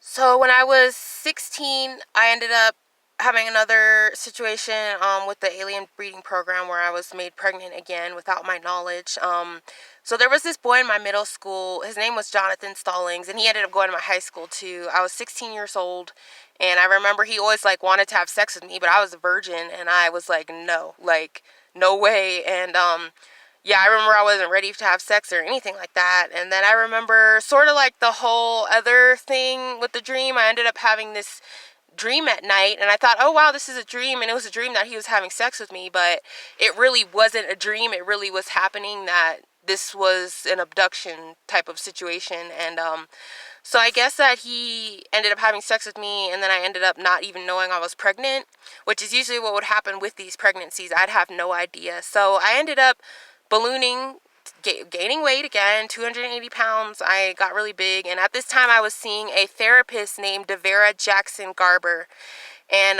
So when I was 16, I ended up having another situation with the alien breeding program where I was made pregnant again without my knowledge. So there was this boy in my middle school. His name was Jonathan Stallings, and he ended up going to my high school too. I was 16 years old, and I remember he always like wanted to have sex with me, but I was a virgin, and I was like no way. And yeah, I remember I wasn't ready to have sex or anything like that. And then I remember sort of like the whole other thing with the dream. I ended up having this dream at night, and I thought, oh wow, this is a dream. And it was a dream that he was having sex with me, but it really wasn't a dream. It really was happening, that this was an abduction type of situation. And so I guess that he ended up having sex with me, and then I ended up not even knowing I was pregnant, which is usually what would happen with these pregnancies. I'd have no idea. So I ended up ballooning, gaining weight again, 280 pounds. I got really big, and at this time I was seeing a therapist named Devera Jackson Garber. And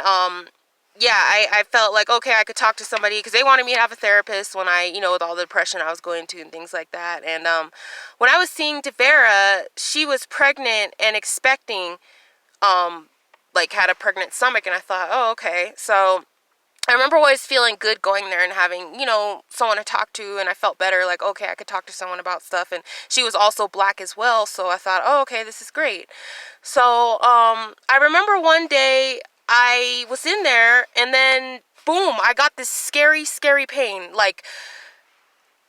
yeah, I felt like, okay, I could talk to somebody, because they wanted me to have a therapist when I, with all the depression I was going to and things like that. And when I was seeing Devera, she was pregnant and expecting, like had a pregnant stomach, and I thought, oh, okay. So I remember always feeling good going there and having, someone to talk to, and I felt better, like, okay, I could talk to someone about stuff. And she was also black as well, so I thought, oh, okay, this is great. So I remember one day I was in there, and then boom, I got this scary, scary pain. Like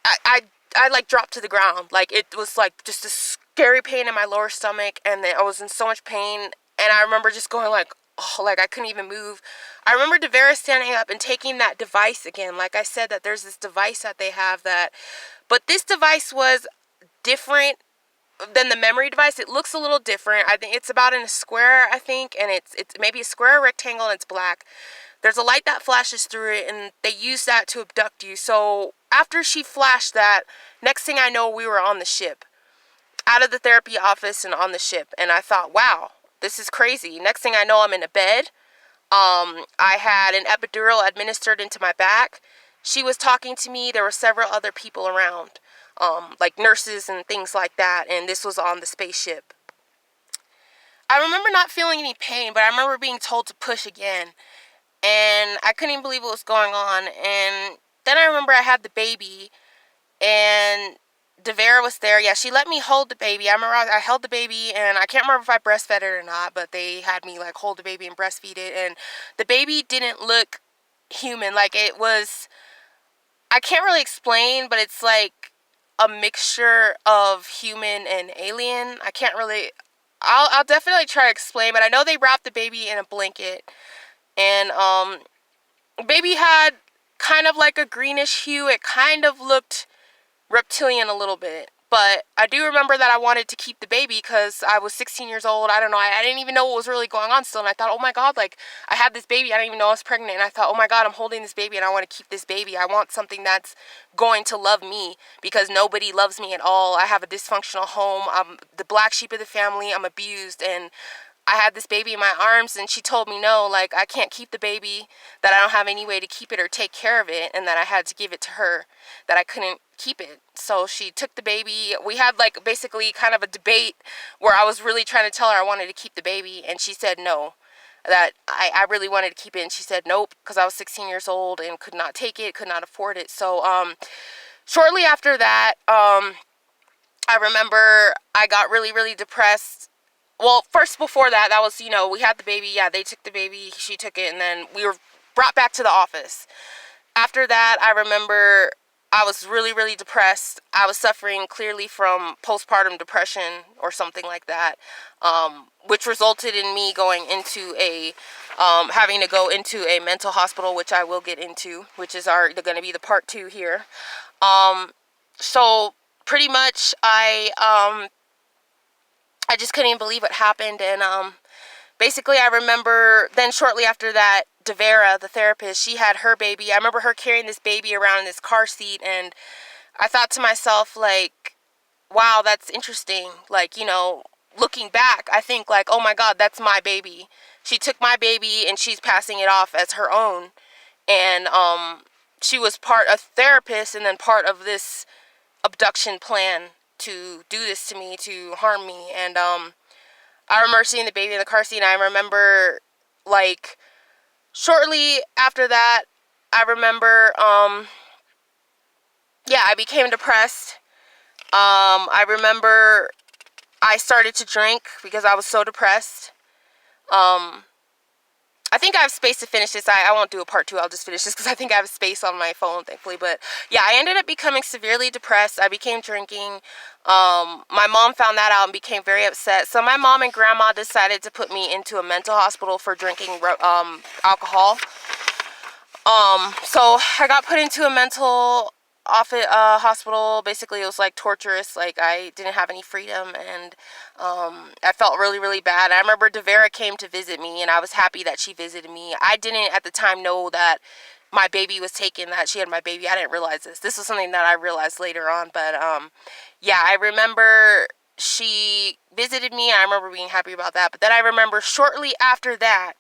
I like dropped to the ground. Like it was like just a scary pain in my lower stomach, and then I was in so much pain. And I remember just going like, oh, like I couldn't even move. I remember Devera standing up and taking that device again. Like I said, that there's this device that they have that, but this device was different than the memory device. It looks a little different. I think it's about in a square, I think, and it's maybe a square or rectangle, and it's black. There's a light that flashes through it, and they use that to abduct you. So after she flashed that, next thing I know, we were on the ship, out of the therapy office and on the ship. And I thought, wow, this is crazy. Next thing I know, I'm in a bed. I had an epidural administered into my back. She was talking to me. There were several other people around, like nurses and things like that. And this was on the spaceship. I remember not feeling any pain, but I remember being told to push again. And I couldn't even believe what was going on. And then I remember I had the baby, and Devera was there. Yeah, she let me hold the baby. I remember I held the baby, and I can't remember if I breastfed it or not, but they had me like hold the baby and breastfeed it. And the baby didn't look human. Like it was, I can't really explain, but it's like a mixture of human and alien. I can't really, I'll definitely try to explain, but I know they wrapped the baby in a blanket. And baby had kind of like a greenish hue. It kind of looked reptilian a little bit. But I do remember that I wanted to keep the baby because I was 16 years old. I don't know. I didn't even know what was really going on still. And I thought, oh my God, like I had this baby. I didn't even know I was pregnant. And I thought, oh my God, I'm holding this baby and I want to keep this baby. I want something that's going to love me, because nobody loves me at all. I have a dysfunctional home. I'm the black sheep of the family. I'm abused. And I had this baby in my arms, and she told me no, like I can't keep the baby, that I don't have any way to keep it or take care of it, and that I had to give it to her, that I couldn't keep it. So she took the baby. We had like basically kind of a debate where I was really trying to tell her I wanted to keep the baby, and she said no, that I really wanted to keep it, and she said nope, because I was 16 years old and could not take it, could not afford it. So shortly after that, I remember I got really, really depressed. Well, first before that, that was, we had the baby. Yeah, they took the baby. She took it. And then we were brought back to the office. After that, I remember I was really, really depressed. I was suffering clearly from postpartum depression or something like that, which resulted in me going into having to go into a mental hospital, which I will get into, which is going to be the part 2 here. So pretty much I just couldn't even believe what happened. And basically I remember then shortly after that, Devera, the therapist, she had her baby. I remember her carrying this baby around in this car seat, and I thought to myself, like, wow, that's interesting. Like, looking back, I think like, oh my God, that's my baby. She took my baby and she's passing it off as her own. And she was a therapist, and then part of this abduction plan to do this to me, to harm me. And I remember seeing the baby in the car seat, and I remember, like, shortly after that, I remember, yeah, I became depressed. I remember I started to drink because I was so depressed. I think I have space to finish this. I won't do a part 2. I'll just finish this because I think I have space on my phone, thankfully. But yeah, I ended up becoming severely depressed. I became drinking. My mom found that out and became very upset. So my mom and grandma decided to put me into a mental hospital for drinking alcohol. So I got put into a mental hospital. Basically, it was like torturous. Like, I didn't have any freedom, and I felt really, really bad. I remember Devera came to visit me, and I was happy that she visited me. I didn't at the time know that my baby was taken, that she had my baby. I didn't realize this. This was something that I realized later on. But yeah, I remember she visited me. I remember being happy about that. But then I remember shortly after that,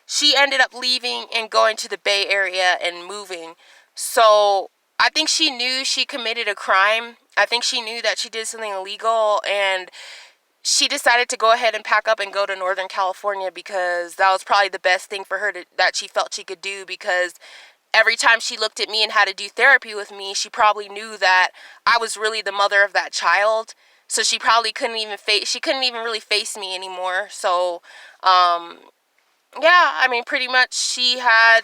she ended up leaving and going to the Bay Area and moving. So I think she knew she committed a crime. I think she knew that she did something illegal, and she decided to go ahead and pack up and go to Northern California because that was probably the best thing for her that she felt she could do, because every time she looked at me and had to do therapy with me, she probably knew that I was really the mother of that child. So she probably couldn't even really face me anymore. So yeah, I mean, pretty much she had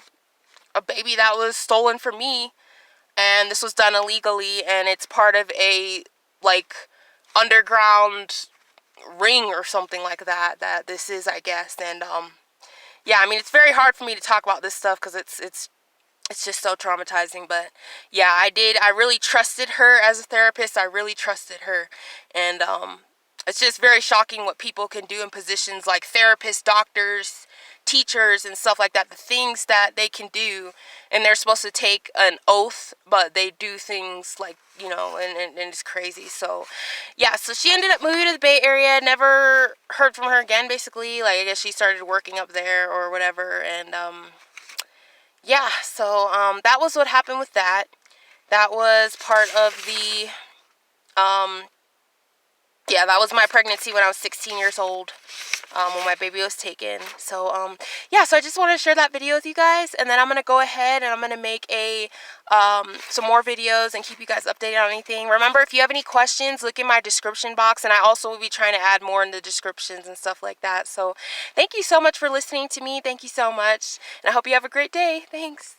a baby that was stolen from me, and this was done illegally, and it's part of a, like, underground ring or something like that this is, I guess. And yeah, I mean, it's very hard for me to talk about this stuff because it's just so traumatizing. But yeah, I really trusted her as a therapist. I really trusted her. And it's just very shocking what people can do in positions like therapists, doctors, teachers, and stuff like that. The things that they can do, and they're supposed to take an oath, but they do things like, you know, and it's crazy. So yeah, so she ended up moving to the Bay Area. Never heard from her again, basically. Like, I guess she started working up there or whatever. And yeah, so that was what happened with that. That was part of the yeah, that was my pregnancy when I was 16 years old, when my baby was taken. So yeah, so I just wanted to share that video with you guys, and then I'm gonna go ahead and I'm gonna make a some more videos and keep you guys updated on anything. Remember, if you have any questions, look in my description box, and I also will be trying to add more in the descriptions and stuff like that. So thank you so much for listening to me. Thank you so much, and I hope you have a great day. Thanks.